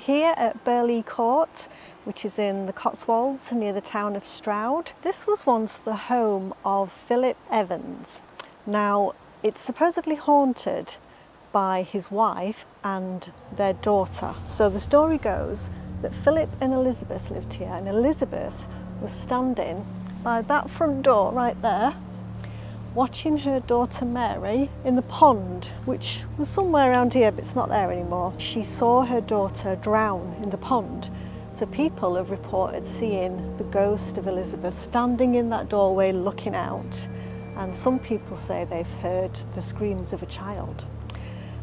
here at Burleigh Court, which is in the Cotswolds near the town of Stroud. This was once the home of Philip Evans. Now, it's supposedly haunted by his wife and their daughter. So the story goes that Philip and Elizabeth lived here, and Elizabeth was standing by that front door right there, watching her daughter Mary in the pond, which was somewhere around here, but it's not there anymore. She saw her daughter drown in the pond. So people have reported seeing the ghost of Elizabeth standing in that doorway looking out. And some people say they've heard the screams of a child.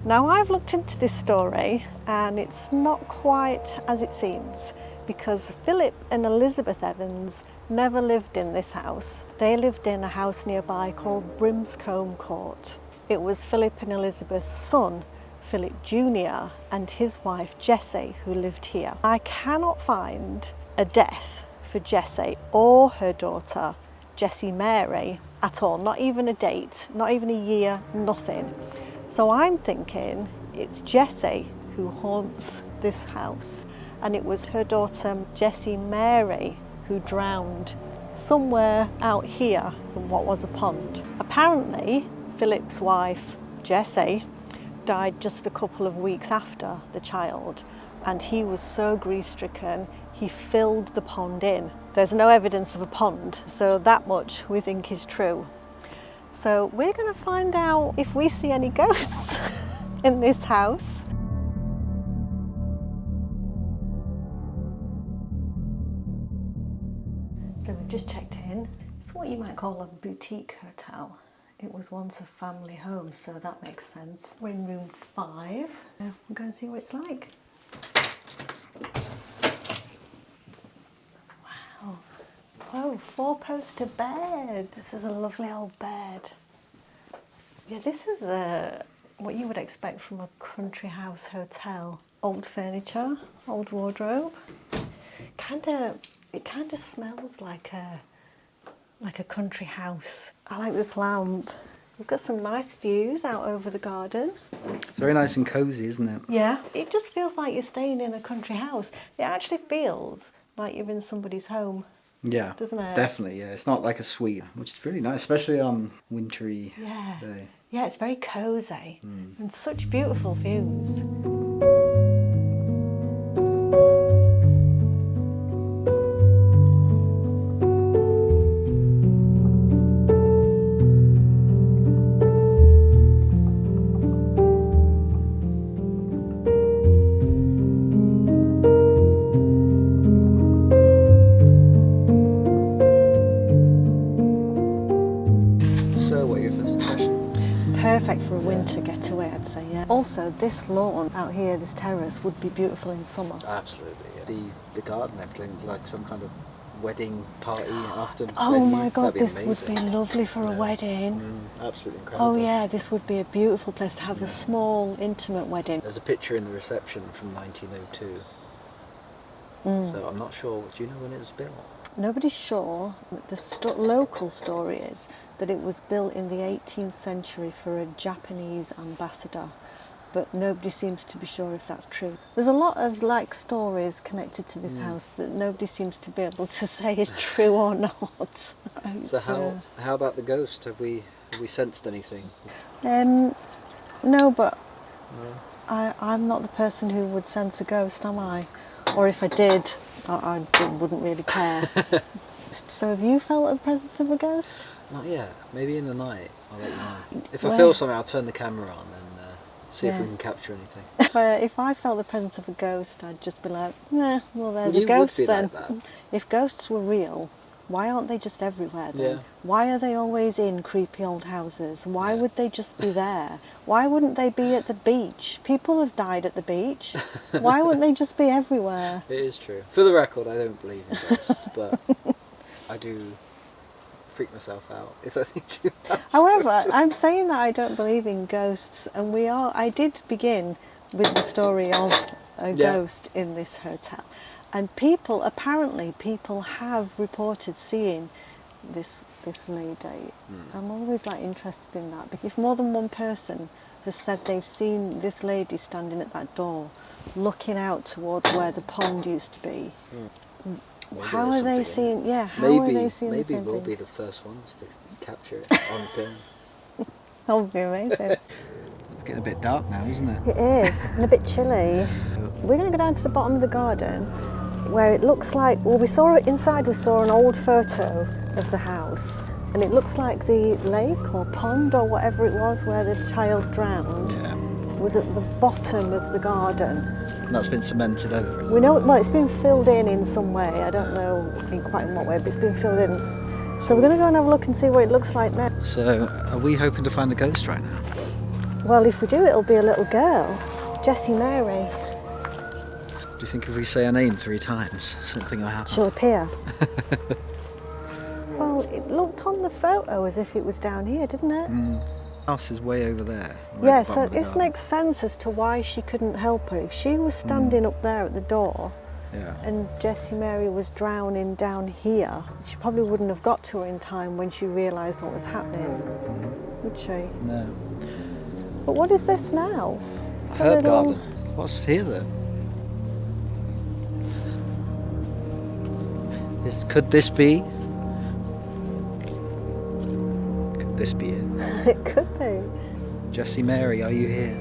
Now, I've looked into this story and it's not quite as it seems, because Philip and Elizabeth Evans never lived in this house. They lived in a house nearby called Burleigh Court. It was Philip and Elizabeth's son, Philip Jr., and his wife Jessie, who lived here. I cannot find a death for Jessie or her daughter, Jessie Mary, at all. Not even a date, not even a year, nothing. So I'm thinking it's Jessie who haunts this house, and it was her daughter Jessie Mary who drowned somewhere out here in what was a pond. Apparently, Philip's wife Jessie died just a couple of weeks after the child, and he was so grief-stricken he filled the pond in. There's no evidence of a pond, so that much we think is true. So we're going to find out if we see any ghosts in this house. So we've just checked in. It's what you might call a boutique hotel. It was once a family home, so that makes sense. We're in room 5. So we'll go and see what it's like. Wow. Whoa, 4-poster bed. This is a lovely old bed. Yeah, this is what you would expect from a country house hotel. Old furniture, old wardrobe. It kind of smells like a country house. I like this lamp. We've got some nice views out over the garden. It's very nice and cosy, isn't it? Yeah, it just feels like you're staying in a country house. It actually feels like you're in somebody's home. Yeah, doesn't it? Definitely, yeah. It's not like a suite, which is really nice, especially on wintry day. Yeah, it's very cosy and such beautiful views. Perfect for a winter getaway, I'd say, yeah. Also, this lawn out here, this terrace, would be beautiful in summer. Absolutely, yeah. The garden, everything, like some kind of wedding party after Oh venue. my God, this amazing. would be lovely for a wedding. Absolutely incredible. Oh yeah, this would be a beautiful place to have a small, intimate wedding. There's a picture in the reception from 1902. So I'm not sure, do you know when it was built? Nobody's sure. The local story is that it was built in the 18th century for a Japanese ambassador, but nobody seems to be sure if that's true. There's a lot of stories connected to this house that nobody seems to be able to say is true or not. So how about the ghost? Have we sensed anything? No, but I'm not the person who would sense a ghost, am I? Or if I did, I wouldn't really care. So have you felt the presence of a ghost? Not yet. Maybe in the night. I'll let you know. If I feel something, I'll turn the camera on and see if we can capture anything. If I felt the presence of a ghost, I'd just be like, nah, well, there's You a ghost would be then. like that. If ghosts were real, why aren't they just everywhere then? Yeah. Why are they always in creepy old houses? Why would they just be there? Why wouldn't they be at the beach? People have died at the beach. Why wouldn't they just be everywhere? It is true. For the record, I don't believe in ghosts, but I do freak myself out if I think too much. However, I'm saying that I don't believe in ghosts, and I did begin with the story of a ghost in this hotel. And apparently people have reported seeing this lady. I'm always interested in that, because if more than one person has said they've seen this lady standing at that door, looking out towards where the pond used to be. How are they seeing? Yeah, how are they seeing the same Maybe we'll thing? be the first ones to capture it on film. That would be amazing. It's getting a bit dark now, isn't it? It is, and a bit chilly. We're going to go down to the bottom of the garden where it looks like, well, we saw it inside, we saw an old photo of the house, and it looks like the lake or pond or whatever it was where the child drowned was at the bottom of the garden. And that's been cemented over, isn't We it? know, well, it's been filled in some way. I don't know quite in what way, but it's been filled in. So we're going to go and have a look and see what it looks like now. So, are we hoping to find a ghost right now? Well, if we do, it'll be a little girl, Jessie Mary. Do you think if we say her name 3 times, something will happen? She'll appear. Well, it looked on the photo as if it was down here, didn't it? The house is way over there. Yeah, so this makes sense as to why she couldn't help her. If she was standing up there at the door and Jessie Mary was drowning down here, she probably wouldn't have got to her in time when she realised what was happening, would she? No. But what is this now? Herb garden. What's here though? Could this be? Could this be it? It could be. Jessie Mary, are you here?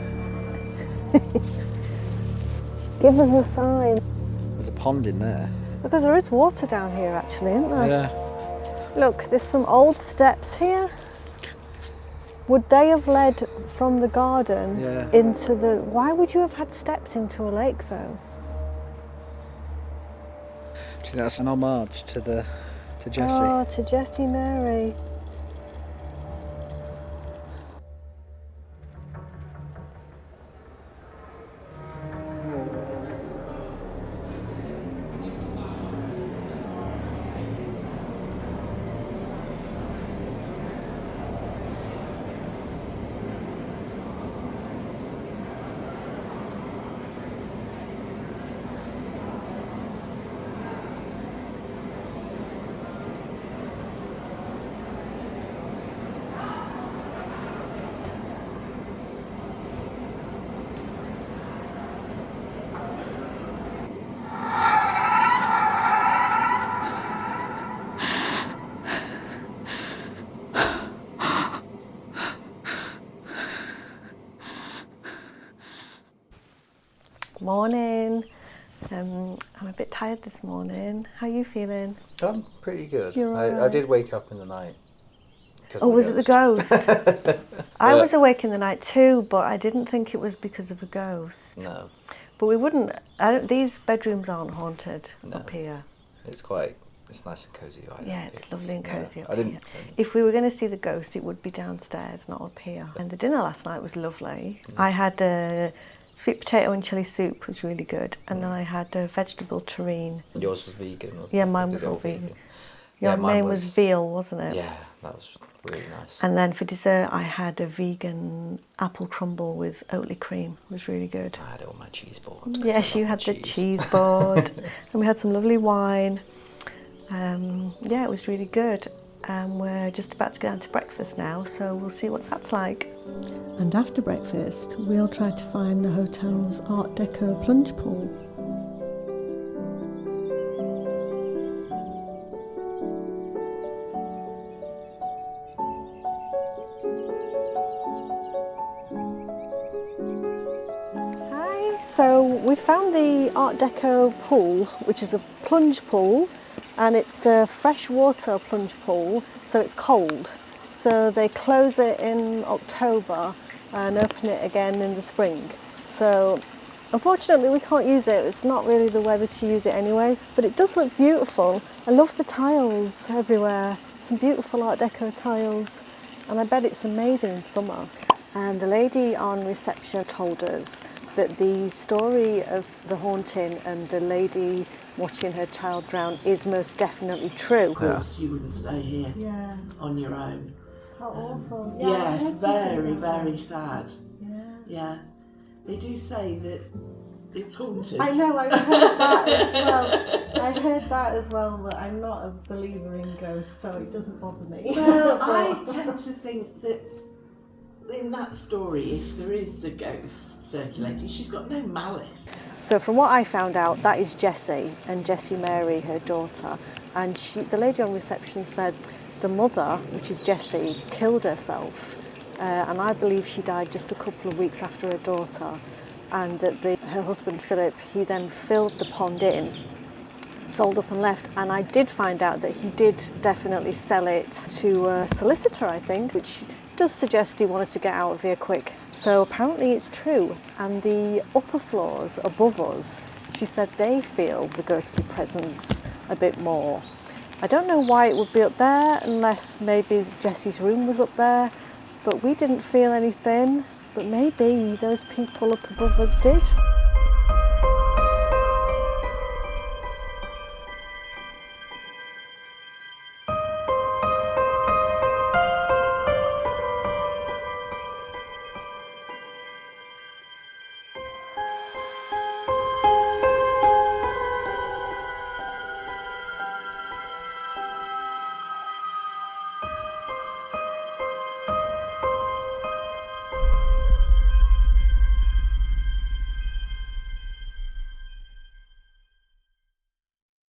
Give us a sign. There's a pond in there. Because there is water down here actually, isn't there? Yeah. Look, there's some old steps here. Would they have led from the garden into the... Why would you have had steps into a lake though? Do you think that's an homage to Jessie? Oh, to Jessie Mary. Morning. I'm a bit tired this morning. How are you feeling? I'm pretty good. You're all I right. did wake up in the night. Oh, was it the ghost? I was awake in the night too, but I didn't think it was because of a ghost. No. But we wouldn't. These bedrooms aren't haunted up here. It's nice and cosy. Yeah, it's lovely and cosy up I didn't. here. If we were going to see the ghost, it would be downstairs, not up here. And the dinner last night was lovely. I had a sweet potato and chilli soup, was really good, and then I had a vegetable terrine. Yours was vegan, wasn't it? Yeah, mine was all vegan. Your main was veal, wasn't it? Yeah, that was really nice. And then for dessert, I had a vegan apple crumble with Oatly cream. It was really good. I had it on my cheese board. Yes, you had the cheese board. And we had some lovely wine. Yeah, it was really good. And we're just about to go down to breakfast now, so we'll see what that's like. And after breakfast, we'll try to find the hotel's Art Deco plunge pool. So we found the Art Deco pool, which is a plunge pool, and it's a freshwater plunge pool, so it's cold. So they close it in October and open it again in the spring. So unfortunately we can't use it, it's not really the weather to use it anyway, but it does look beautiful. I love the tiles everywhere, some beautiful Art Deco tiles, and I bet it's amazing in summer. And the lady on reception told us that the story of the haunting and the lady watching her child drown is most definitely true. Of course, you wouldn't stay here on your own. How awful. Yes, very, very sad. Yeah. They do say that it's haunted. I know, I've heard that as well. I've heard that as well, but I'm not a believer in ghosts, so it doesn't bother me. Well, I tend to think that In that story, if there is a ghost circulating, she's got no malice. So from what I found out, that is Jessie, and Jessie Mary, her daughter. And the lady on reception said the mother, which is Jessie, killed herself. And I believe she died just a couple of weeks after her daughter. And that her husband, Philip, he then filled the pond in, sold up and left. And I did find out that he did definitely sell it to a solicitor, I think, which does suggest he wanted to get out of here quick. So apparently it's true. And the upper floors above us, she said they feel the ghostly presence a bit more. I don't know why it would be up there, unless maybe Jessie's room was up there, but we didn't feel anything. But maybe those people up above us did.